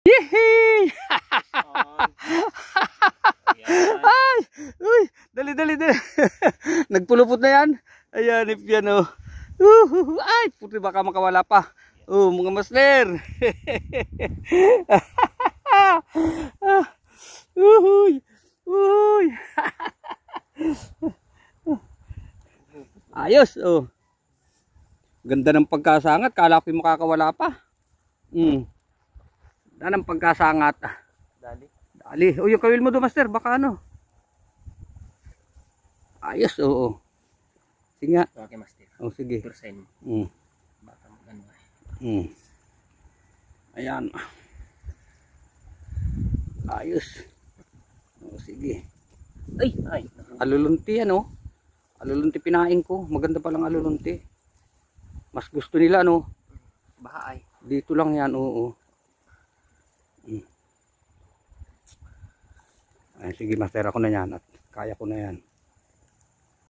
Yehey! Ay! Uy! Dali, dali, dali. Nagpulupot na yan. Ayan, if yan o. Ay! Puti baka makawala pa. Oh, mga master. Uy! Uy! Ayos, oh. Ganda ng pagkasangat. Kala ko makakawala pa. Ganda ng pagkasangat. Dali. Dali. O, yung kawil mo doon, master. Baka ano. Ayos, oo. Sige nga. Okay, master. O, sige. Persen. Baka magano eh. Ayan. Ayos. O, sige. Ay, ay. Alulunti yan, oh. Alulunti pinain ko. Maganda palang alulunti. Mas gusto nila, no? Baha ay. Dito lang yan, oo. Ay, sige, master, ako na yan. At kaya ko na yan.